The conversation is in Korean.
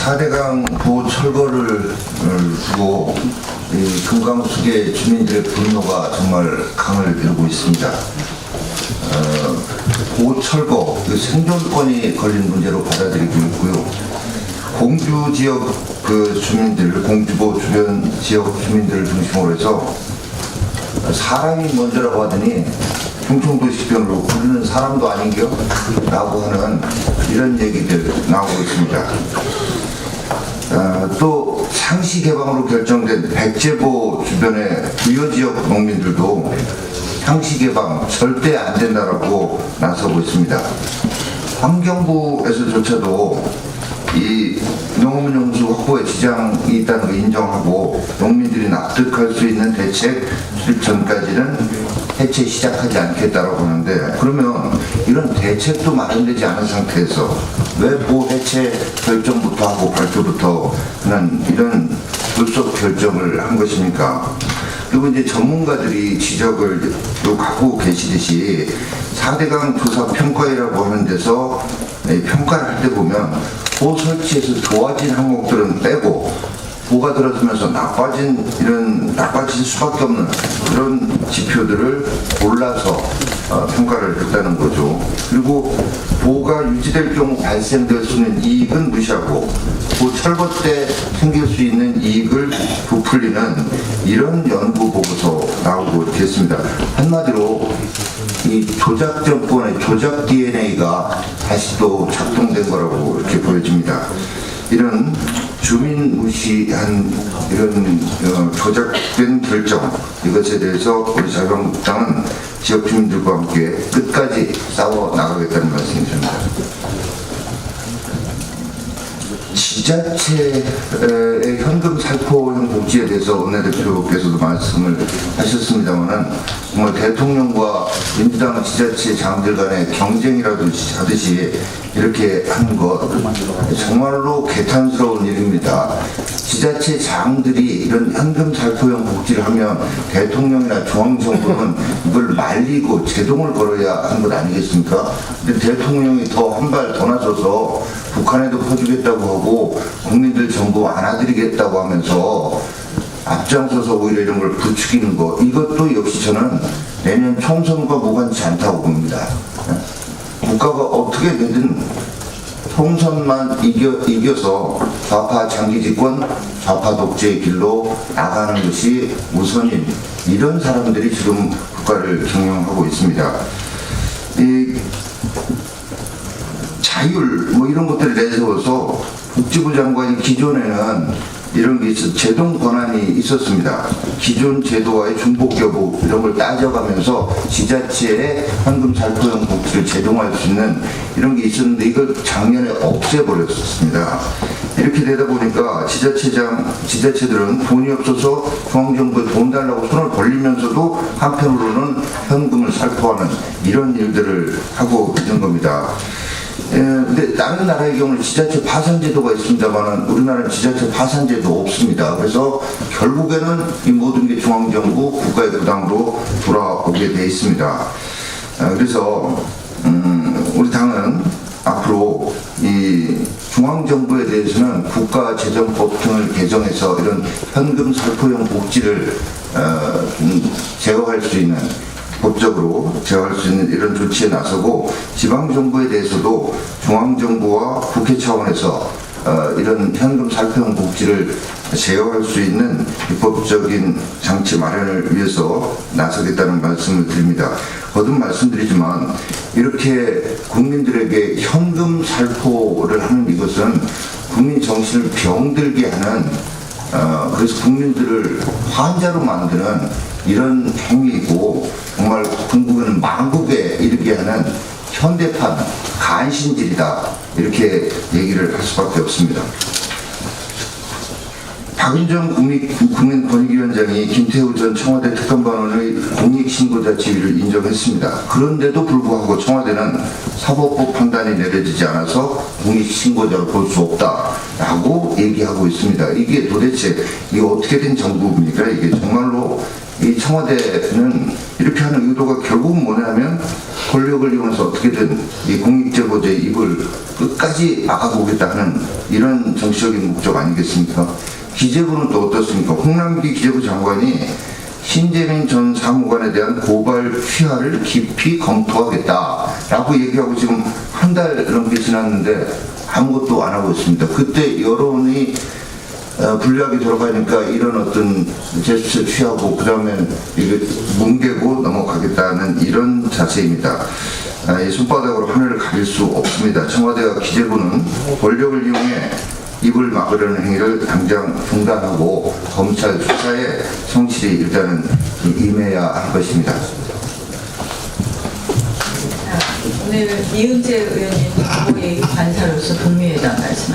4대강 보호 철거를 두고 금강수계 주민들의 분노가 정말 강을 이루고 있습니다. 보호 철거, 생존권이 걸린 문제로 받아들이고 있고요. 공주 지역 주민들, 공주보 주변 지역 주민들을 중심으로 해서 사람이 먼저라고 하더니 충청도식변으로 우리는 사람도 아닌겨? 라고 하는 이런 얘기들 나오고 있습니다. 또 상시 개방으로 결정된 백제보 주변의 부여 지역 농민들도 상시 개방 절대 안 된다라고 나서고 있습니다. 환경부에서조차도 이 농업용수 확보에 지장이 있다는 걸 인정하고 농민들이 납득할 수 있는 대책 수립 전까지는 해체 시작하지 않겠다라고 하는데, 그러면 이런 대책도 마련되지 않은 상태에서 왜 보호 해체 결정부터 하고 발표부터 하는 이런 불속 결정을 한 것입니까? 그리고 이제 전문가들이 지적을 갖고 계시듯이 4대강 조사 평가회라고 하는 데서 평가를 할 때 보면 보호 설치에서 좋아진 항목들은 빼고 보호가 들어서면서 나빠질 수밖에 없는 그런 지표들을 골라서 평가를 했다는 거죠. 그리고 보호가 유지될 경우 발생될 수 있는 이익은 무시하고 보호 철거 때 생길 수 있는 이익을 부풀리는 이런 연구 보고서 나오고 있습니다. 한마디로 이 조작 정권의 조작 DNA가 다시 또 작동된 거라고 이렇게 보여집니다. 이런 주민 무시한 이런 조작된 결정, 이것에 대해서 우리 자유한국당은 지역 주민들과 함께 끝까지 싸워 나가겠다는 말씀입니다. 지자체의 현금 살포형 복지에 대해서 원내대표께서도 말씀을 하셨습니다만, 정말 대통령과 민주당 지자체장들 간의 경쟁이라도 하듯이 이렇게 하는 것 정말로 개탄스러운 일입니다. 지자체장들이 이런 현금 살포형 복지를 하면 대통령이나 중앙정부는 이걸 말리고 제동을 걸어야 하는 것 아니겠습니까? 근데 대통령이 한 발 더 나서서 북한에도 퍼주겠다고 하고 국민들 전부 안아드리겠다고 하면서 앞장서서 오히려 이런 걸 부추기는 거, 이것도 역시 저는 내년 총선과 무관치 않다고 봅니다. 국가가 어떻게 되든 총선만 이겨서 좌파 장기 집권, 좌파 독재의 길로 나가는 것이 우선인 이런 사람들이 지금 국가를 경영하고 있습니다. 이 자율 이런 것들을 내세워서 복지부 장관이 기존에는 이런 게 제동 권한이 있었습니다. 기존 제도와의 중복 여부 이런 걸 따져가면서 지자체의 현금 살포형 복지를 제동할 수 있는 이런 게 있었는데 이걸 작년에 없애버렸습니다. 이렇게 되다 보니까 지자체들은 돈이 없어서 중앙정부에 돈 달라고 손을 벌리면서도 한편으로는 현금을 살포하는 이런 일들을 하고 있는 겁니다. 근데 다른 나라의 경우는 지자체 파산제도가 있습니다만 우리나라는 지자체 파산제도 없습니다. 그래서 결국에는 이 모든 게 중앙정부 국가의 부담으로 돌아오게 돼 있습니다. 그래서 우리 당은 앞으로 이 중앙정부에 대해서는 국가재정법 등을 개정해서 이런 현금 살포형 복지를 제어할 수 있는, 법적으로 제어할 수 있는 이런 조치에 나서고, 지방정부에 대해서도 중앙정부와 국회 차원에서 이런 현금 살포형 복지를 제어할 수 있는 입법적인 장치 마련을 위해서 나서겠다는 말씀을 드립니다. 거듭 말씀드리지만 이렇게 국민들에게 현금 살포를 하는 이것은 국민 정신을 병들게 하는, 그래서 국민들을 환자로 만드는 이런 행위이고, 정말 중국은 망국에 이르게 하는 현대판 간신질이다, 이렇게 얘기를 할 수밖에 없습니다. 박은정 국민권익위원장이 김태우 전 청와대 특감반원의 공익신고자 지위를 인정했습니다. 그런데도 불구하고 청와대는 사법부 판단이 내려지지 않아서 공익신고자로 볼 수 없다라고 얘기하고 있습니다. 이게 도대체 어떻게 된 정부입니까? 이게 정말로 이 청와대는 이렇게 하는 의도가 결국은 뭐냐면 권력을 이용해서 어떻게든 이 공익제보자의 입을 끝까지 막아보겠다 하는 이런 정치적인 목적 아니겠습니까? 기재부는 또 어떻습니까? 홍남기 기재부 장관이 신재민 전 사무관에 대한 고발 취하를 깊이 검토하겠다라고 얘기하고 지금 한 달 넘게 지났는데 아무것도 안 하고 있습니다. 그때 여론이 불리하게 돌아가니까 이런 어떤 제스처 취하고 그 다음에 이게 뭉개고 넘어가겠다는 이런 자세입니다. 이 손바닥으로 하늘을 가릴 수 없습니다. 청와대와 기재부는 권력을 이용해 입을 막으려는 행위를 당장 중단하고 검찰 수사에 성실히 일단은 임해야 할 것입니다. 오늘 이은재 의원님 후보의 관사로서 동료회담 말씀.